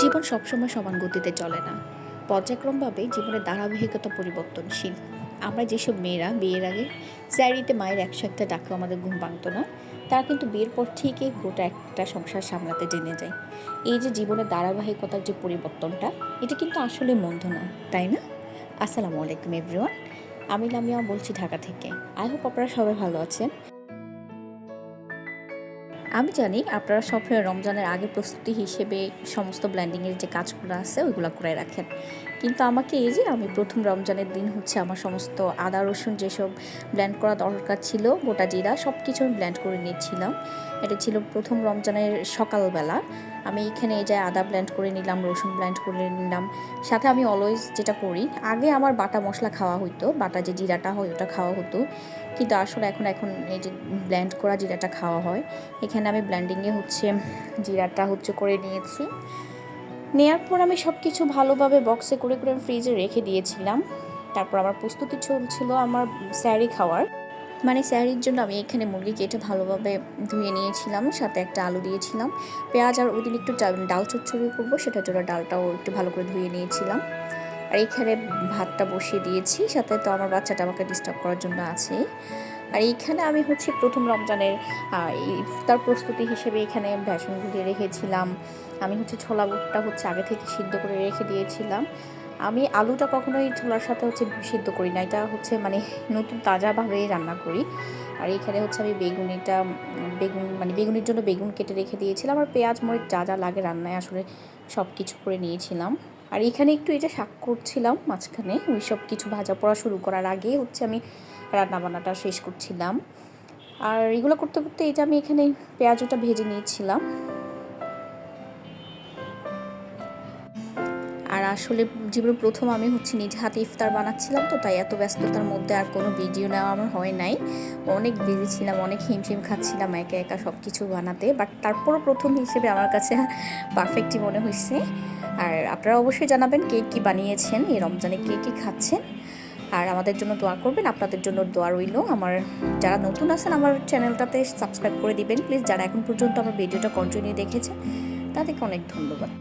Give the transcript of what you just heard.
জীবন সবসময় সমান গতিতে চলে না, পর্যায়ক্রমভাবে জীবনের ধারাবাহিকতা পরিবর্তনশীল। আমরা যেসব মেয়েরা বিয়ের আগে স্যারিতে মায়ের একশো একটা ডাকলেও আমাদের ঘুম ভাঙতো না, তারা কিন্তু বিয়ের পর ঠিকই গোটা একটা সংসার সামলাতে জেনে যায়। এই যে জীবনের ধারাবাহিকতার যে পরিবর্তনটা, এটা কিন্তু আসলে মন্দ না, তাই না? আসসালামু আলাইকুম এভরিওয়ান, আমি লামিয়া বলছি ঢাকা থেকে। আই হোপ আপনারা সবাই ভালো আছেন। আমি জানি আপনারা সবসময় রমজানের আগে প্রস্তুতি হিসেবে সমস্ত ব্লেন্ডিংয়ের যে কাজগুলো আছে ওইগুলো করে রাখেন, কিন্তু আমাকে এই যে আমি প্রথম রমজানের দিন হচ্ছে আমার সমস্ত আদা রসুন যেসব ব্লেন্ড করা দরকার ছিল, গোটা জিরা সব কিছু আমি ব্লেন্ড করে নিচ্ছিলাম। এটা ছিল প্রথম রমজানের সকালবেলা। আমি এখানে এই যে আদা ব্লেন্ড করে নিলাম, রসুন ব্লেন্ড করে নিলাম। সাথে আমি অলওয়েজ যেটা করি, আগে আমার বাটা মশলা খাওয়া হতো, বাটা যে জিরাটা হয় ওটা খাওয়া হতো, কিন্তু আসলে এখন এই যে ব্লেন্ড করা জিরাটা খাওয়া হয়। এখানে আমি ব্লেন্ডিংয়ে হচ্ছে জিরাটা করে নিয়েছি। নেওয়ার পর আমি সব কিছু ভালোভাবে বক্সে করে করে আমি ফ্রিজে রেখে দিয়েছিলাম। তারপর আমার প্রস্তুতি চলছিল আমার স্যারি খাওয়ার, মানে স্যারির জন্য আমি এখানে মুরগি কেটে ভালোভাবে ধুয়ে নিয়েছিলাম, সাথে একটা আলু দিয়েছিলাম, পেঁয়াজ, আর ওই দিন একটু ডাল চচ্চড়ি করবো, সেটার জন্য ডালটাও একটু ভালো করে ধুয়ে নিয়েছিলাম। আর এইখানে ভাতটা বসিয়ে দিয়েছি, সাথে তো আমার বাচ্চাটা আমাকে ডিস্টার্ব করার জন্য আছে। আর এইখানে আমি প্রথম রমজানের ইফতার প্রস্তুতি হিসেবে এখানে বেসন গুলিয়ে রেখেছিলাম। আমি ছোলা বুটটা আগে থেকে সিদ্ধ করে রেখে দিয়েছিলাম। আমি আলুটা কখনোই ছোলার সাথে সিদ্ধ করি না, এটা মানে নতুন তাজাভাবেই রান্না করি। আর এখানে আমি বেগুনের জন্য বেগুন কেটে রেখে দিয়েছিলাম, আর পেঁয়াজ মরিচ যা যা লাগে রান্নায় আসলে সব কিছু করে নিয়েছিলাম। আর এখানে একটু এটা শাক করছিলাম মাঝখানে, ওই সব কিছু ভাজা পোড়া শুরু করার আগে আমি রান্নাবান্নাটা শেষ করছিলাম। আর এগুলো করতে করতে এই যে আমি এখানে পেঁয়াজটা ভেজে নিয়েছিলাম। আর আসলে জীবনে প্রথম আমি নিজে হাতে ইফতার বানাচ্ছিলাম, তো তাই এত ব্যস্ততার মধ্যে আর কোনো ভিডিও নেওয়া আমার হয় নাই। অনেক বিজি ছিলাম, অনেক হিমশিম খাচ্ছিলাম একা একা সব কিছু বানাতে, বাট তারপরও প্রথম হিসেবে আমার কাছে পারফেক্টই মনে হয়েছে। আর আপনারা অবশ্যই জানাবেন কে কী বানিয়েছেন, এই রমজানে কে কী খাচ্ছেন। আর আমাদের জন্য দোয়া করবেন, আপনাদের জন্য দোয়া রইল। আমার যারা নতুন আছেন আমার চ্যানেলটাতে সাবস্ক্রাইব করে দিবেন প্লিজ। যারা এখন পর্যন্ত আমার ভিডিওটা কন্টিনিউ দেখেছেন তাদেরকে অনেক ধন্যবাদ।